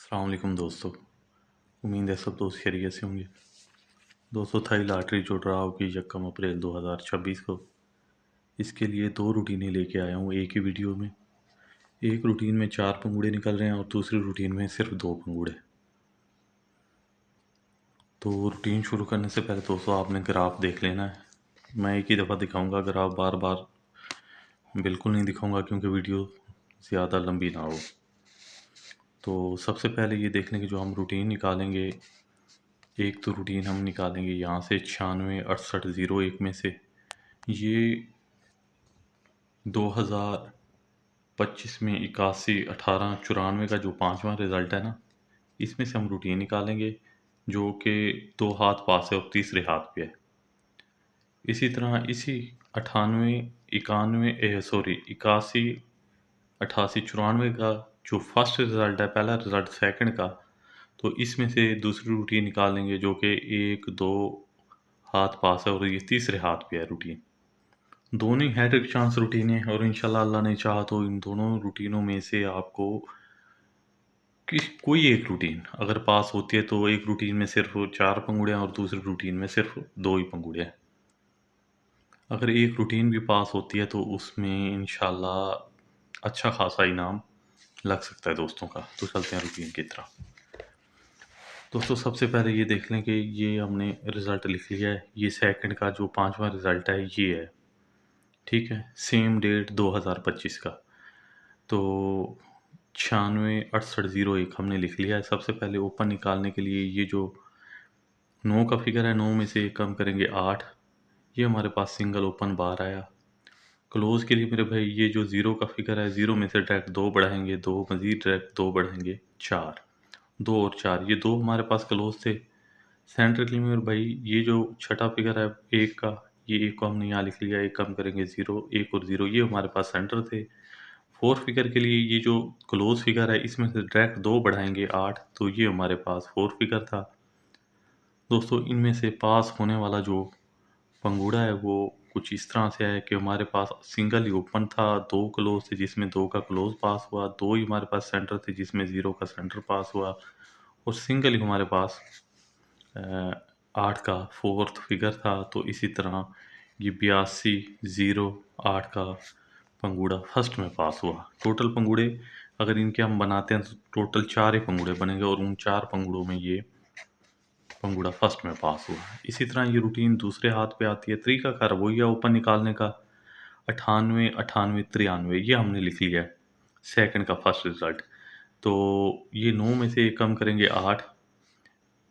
अस्सलाम वालेकुम दोस्तों। उम्मीद है सब दोस्त खैरियत से होंगे। दोस्तों, थाई लॉटरी जो ड्रा होगी 1 अप्रैल 2026 को, इसके लिए दो रूटीनें लेके आया हूँ एक ही वीडियो में। एक रूटीन में 4 पंगूड़े निकल रहे हैं और दूसरी रूटीन में सिर्फ 2 पंगूड़े। तो रूटीन शुरू करने से पहले दोस्तों आपने ग्राफ देख लेना है। मैं एक ही दफ़ा दिखाऊंगा, ग्राफ बार बार बिल्कुल नहीं दिखाऊंगा क्योंकि वीडियो ज़्यादा लंबी ना हो। तो सबसे पहले ये देख लें कि जो हम रूटीन निकालेंगे, एक तो रूटीन हम निकालेंगे यहाँ से 966801 में से। ये 2025 में 81 18 94 का जो पांचवा रिज़ल्ट है ना, इसमें से हम रूटीन निकालेंगे जो कि दो हाथ पास है और तीसरे हाथ पे है। इसी तरह इसी 98 91 सॉरी 81 88 94 का जो फर्स्ट रिज़ल्ट है, पहला रिज़ल्ट सेकंड का, तो इसमें से दूसरी रूटीन निकालेंगे जो कि एक दो हाथ पास है और ये तीसरे हाथ पे है रूटीन। दोनों ही हैट्रिक चांस रूटीन है और इंशाल्लाह अल्लाह ने चाहा तो इन दोनों रूटीनों में से आपको कोई एक रूटीन अगर पास होती है तो एक रूटीन में सिर्फ 4 पंगुड़े हैं और दूसरी रूटीन में सिर्फ 2 ही पंगुड़े हैं। अगर एक रूटीन भी पास होती है तो उसमें इंशाल्लाह अच्छा खासा इनाम लग सकता है दोस्तों का। तो चलते हैं रूटीन की तरफ। दोस्तों, सबसे पहले ये देख लें कि ये हमने रिज़ल्ट लिख लिया है। ये सेकंड का जो पांचवा रिज़ल्ट है ये है, ठीक है। सेम डेट 2025 का। तो 966801 हमने लिख लिया है। सबसे पहले ओपन निकालने के लिए ये जो 9 का फिगर है, 9 में से कम करेंगे 8। ये हमारे पास सिंगल ओपन बार आया। क्लोज के लिए मेरे भाई ये जो 0 का फिगर है, 0 में से डायरेक्ट 2 बढ़ाएंगे, 2 मज़ीद डायरेक्ट 2 बढ़ाएंगे 4। 2 और 4, ये 2 हमारे पास क्लोज थे। सेंटर के लिए मेरे भाई ये जो छठा फिगर है 1 का, ये 1 को हमने यहाँ लिख लिया। 1 कम करेंगे 0, 1 और 0 ये हमारे पास सेंटर थे। फोर्थ फिगर के लिए ये जो क्लोज फिगर है इसमें से डायरेक्ट 2 बढ़ाएंगे 8, तो ये हमारे पास फोर्थ फिगर था। दोस्तों, इनमें से पास होने वाला जो पंगूड़ा है वो कुछ इस तरह से है कि हमारे पास सिंगल ही ओपन था, 2 क्लोज थे जिसमें 2 का क्लोज पास हुआ, 2 ही हमारे पास सेंटर थे जिसमें 0 का सेंटर पास हुआ, और सिंगल ही हमारे पास 8 का फोर्थ फिगर था। तो इसी तरह ये 82 0 8 का पंगूड़ा फर्स्ट में पास हुआ। टोटल पंगूड़े अगर इनके हम बनाते हैं तो टोटल 4 ही पंगूड़े बनेंगे और उन 4 पंगूड़ों में ये पंगूड़ा फर्स्ट में पास हुआ। इसी तरह ये रूटीन दूसरे हाथ पे आती है। तरीका कार वही है ओपन निकालने का, 98 98 93 ये हमने लिख लिया है सेकंड का फर्स्ट रिजल्ट। तो ये 9 में से कम करेंगे 8।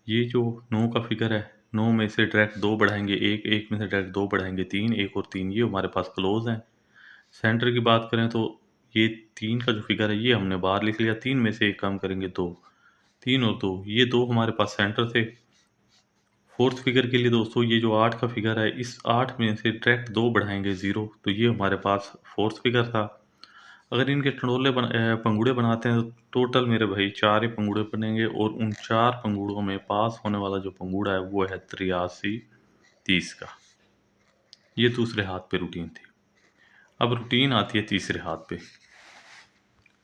ये जो 9 का फिगर है, 9 में से डायरेक्ट 2 बढ़ाएंगे 1, 1 में से डायरेक्ट 2 बढ़ाएंगे 3, 1 और 3 ये हमारे पास क्लोज हैं। सेंटर की बात करें तो ये 3 का जो फिगर है ये हमने बाहर लिख लिया। 3 में से 1 कम करेंगे 2, 3 और 2 ये 2 हमारे पास सेंटर थे। फोर्थ फिगर के लिए दोस्तों ये जो 8 का फिगर है, इस 8 में से डायरेक्ट 2 बढ़ाएंगे 0, तो ये हमारे पास फोर्थ फिगर था। अगर इनके पंगूड़े बनाते हैं तो टोटल मेरे भाई 4 ही पंगूड़े बनेंगे और उन 4 पंगूड़ों में पास होने वाला जो पंगूड़ा है वो है 83 30 का। ये दूसरे हाथ पे रूटीन थी। अब रूटीन आती है तीसरे हाथ पे।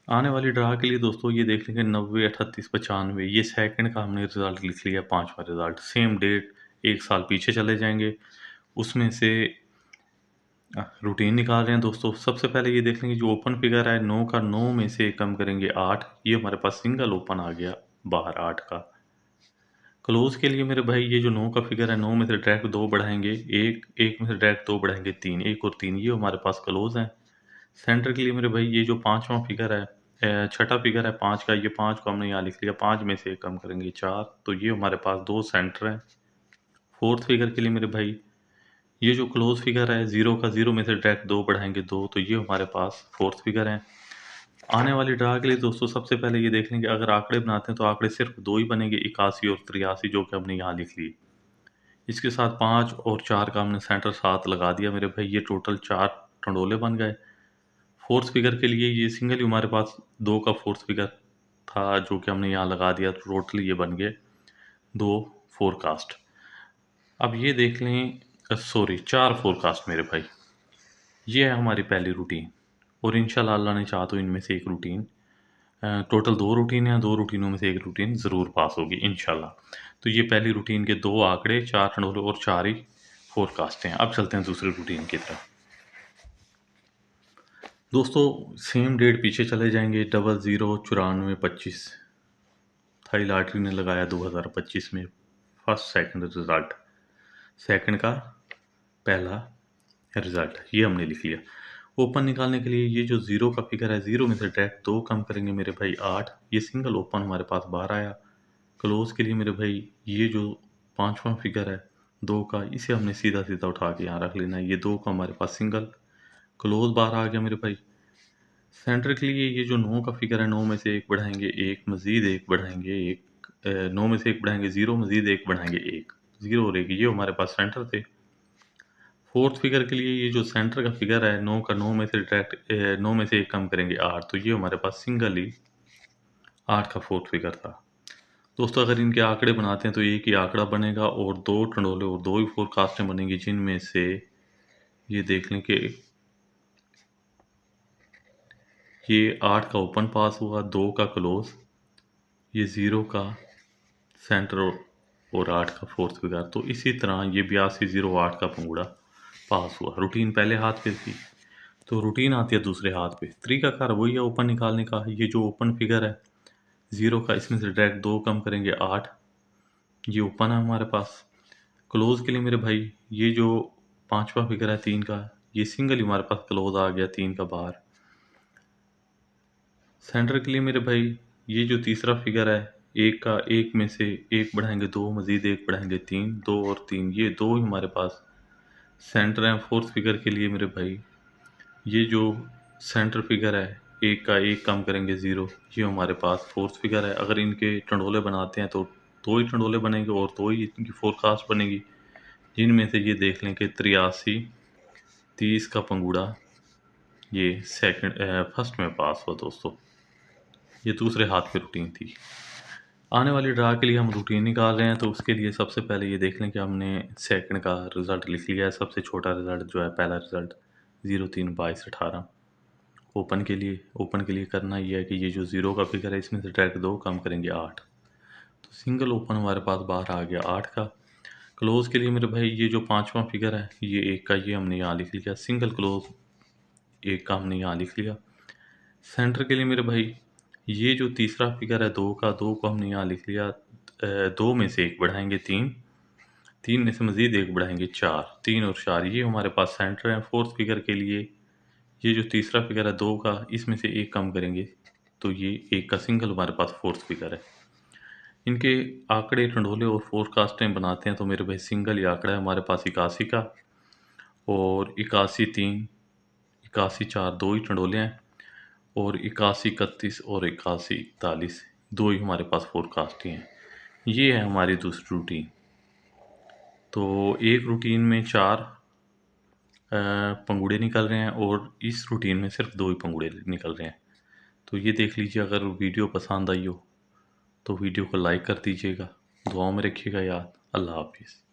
आने वाली ड्रा के लिए दोस्तों ये देख लेंगे 90 38 95, ये सेकंड का हमने रिजल्ट लिख लिया। पांचवा रिजल्ट सेम डेट, एक साल पीछे चले जाएंगे, उसमें से रूटीन निकाल रहे हैं दोस्तों। सबसे पहले ये देख लेंगे जो ओपन फिगर है 9 का, 9 में से कम करेंगे 8, ये हमारे पास सिंगल ओपन आ गया बाहर 8 का। क्लोज के लिए मेरे भाई ये जो 9 का फिगर है, 9 में से डायरेक्ट 2 बढ़ाएंगे 1, 1 में से डायरेक्ट 2 बढ़ाएंगे 3, 1 और 3 ये हमारे पास क्लोज हैं। सेंटर के लिए मेरे भाई ये जो पांचवा फिगर है, छठा फिगर है 5 का, ये 5 को हमने यहाँ लिख लिया। 5 में से कम करेंगे 4, तो ये हमारे पास 2 सेंटर हैं। फोर्थ फिगर के लिए मेरे भाई ये जो क्लोज फिगर है 0 का, 0 में से डायरेक्ट 2 बढ़ाएंगे 2, तो ये हमारे पास फोर्थ फिगर है। आने वाली ड्रा के लिए दोस्तों सबसे पहले ये देख लेंगे अगर आंकड़े बनाते हैं तो आंकड़े सिर्फ 2 ही बनेंगे, 81 और 83, जो कि हमने यहाँ लिख ली। इसके साथ 5 और 4 का हमने सेंटर साथ लगा दिया मेरे भाई, ये टोटल 4 टंडोले बन गए। फोर्थ फिगर के लिए ये सिंगल ही हमारे पास 2 का फोर्थ फिगर था जो कि हमने यहाँ लगा दिया, तो टोटल ये बन गए 2 फोरकास्ट। अब ये देख लें, सॉरी 4 फोरकास्ट मेरे भाई। ये है हमारी पहली रूटीन और इंशाल्लाह अल्लाह ने चाहा तो इनमें से एक रूटीन टोटल 2 रूटीन हैं, 2 रूटीनों में से 1 रूटीन ज़रूर पास होगी इंशाल्लाह। तो ये पहली रूटीन के 2 आंकड़े, 4 टंडोले और 4 ही फ़ोरकास्ट हैं। अब चलते हैं दूसरी रूटीन की तरफ। दोस्तों सेम डेट पीछे चले जाएंगे, 00/94/25 थाई लॉटरी ने लगाया 2025 में फर्स्ट सेकंड रिजल्ट, सेकंड का पहला रिजल्ट, ये हमने लिख लिया। ओपन निकालने के लिए ये जो ज़ीरो का फिगर है, ज़ीरो में से डायरेक्ट 2 कम करेंगे मेरे भाई 8, ये सिंगल ओपन हमारे पास बाहर आया। क्लोज के लिए मेरे भाई ये जो पांचवा फिगर है 2 का, इसे हमने सीधा सीधा उठा के यहाँ रख लेना है। ये 2 का हमारे पास सिंगल, क्लोज बाहर आ गया मेरे भाई। सेंटर के लिए ये जो 9 का फिगर है, 9 में से 1 बढ़ाएंगे, 1 मज़ीद 1 बढ़ाएंगे, 9 में से 1 बढ़ाएंगे 0, मज़ीद 1 बढ़ाएंगे 1, 0 और 1, ये हमारे पास सेंटर थे। फोर्थ फिगर के लिए ये जो सेंटर का फिगर है 9 का, 9 में से डायरेक्ट 9 में से 1 कम करेंगे 8, तो ये हमारे पास सिंगल ही 8 का फोर्थ फिगर था। दोस्तों अगर इनके आंकड़े बनाते हैं तो एक ही आंकड़ा बनेगा और 2 टंडोले और 2 ही फोरकास्टें बनेंगी, जिनमें से ये देख लें कि ये 8 का ओपन पास हुआ, 2 का क्लोज, ये 0 का सेंटर और 8 का फोर्थ फिगर। तो इसी तरह ये 8208 का पंगुड़ा पास हुआ। रूटीन पहले हाथ पे थी तो रूटीन आती है दूसरे हाथ पे। तरीकाकार वही है ओपन निकालने का। ये जो ओपन फिगर है 0 का, इसमें से डायरेक्ट 2 कम करेंगे 8, ये ओपन है हमारे पास। क्लोज के लिए मेरे भाई ये जो पांचवा फिगर है 3 का, ये सिंगल ही हमारे पास क्लोज आ गया 3 का बाहर। सेंटर के लिए मेरे भाई ये जो तीसरा फिगर है 1 का, 1 में से 1 बढ़ाएंगे 2, मज़ीद 1 बढ़ाएंगे 3, 2 और 3, ये 2 ही हमारे पास सेंटर है। फोर्थ फिगर के लिए मेरे भाई ये जो सेंटर फिगर है 1 का, 1 कम करेंगे 0, ये हमारे पास फोर्थ फिगर है। अगर इनके टंडोले बनाते हैं तो 2 ही टंडोले बनेंगे और 2 ही इनकी फोरकास्ट बनेगी, जिनमें से ये देख लें कि 83 30 का पंगुड़ा ये फर्स्ट में पास हुआ। दोस्तों ये दूसरे हाथ की रूटीन थी। आने वाली ड्रा के लिए हम रूटीन निकाल रहे हैं, तो उसके लिए सबसे पहले ये देख लें कि हमने सेकंड का रिज़ल्ट लिख लिया है। सबसे छोटा रिज़ल्ट जो है, पहला रिज़ल्ट 03/22/18। ओपन के लिए करना ये है कि ये जो 0 का फिगर है, इसमें से डायरेक्ट 2 कम करेंगे 8, तो सिंगल ओपन हमारे पास बाहर आ गया 8 का। क्लोज़ के लिए मेरे भाई ये जो पांचवा फिगर है ये 1 का, ये हमने यहाँ लिख लिया, सिंगल क्लोज़ 1 का हमने यहाँ लिख लिया। सेंटर के लिए मेरे भाई ये जो तीसरा फिगर है 2 का, 2 को हमने यहाँ लिख लिया। 2 में से 1 बढ़ाएंगे 3, 3 में से मज़ीद 1 बढ़ाएंगे 4, 3 और 4, ये हमारे पास सेंटर है। फोर्थ फिगर के लिए ये जो तीसरा फिगर है 2 का, इसमें से 1 कम करेंगे तो ये 1 का सिंगल हमारे पास फोर्थ फिगर है। इनके आंकड़े टंडोले और फोरकास्टें बनाते हैं तो मेरे भाई सिंगल ही आंकड़ा है हमारे पास 81 का, और 81/3, 81/4 2 ही टंडोले हैं, और 81/31 और 81/41 2 ही हमारे पास फोरकास्ट ही हैं। ये है हमारी दूसरी रूटीन। तो एक रूटीन में 4 पंगुड़े निकल रहे हैं और इस रूटीन में सिर्फ 2 ही पंगुड़े निकल रहे हैं। तो ये देख लीजिए। अगर वीडियो पसंद आई हो तो वीडियो को लाइक कर दीजिएगा, दुआओं में रखिएगा याद। अल्लाह हाफिज़।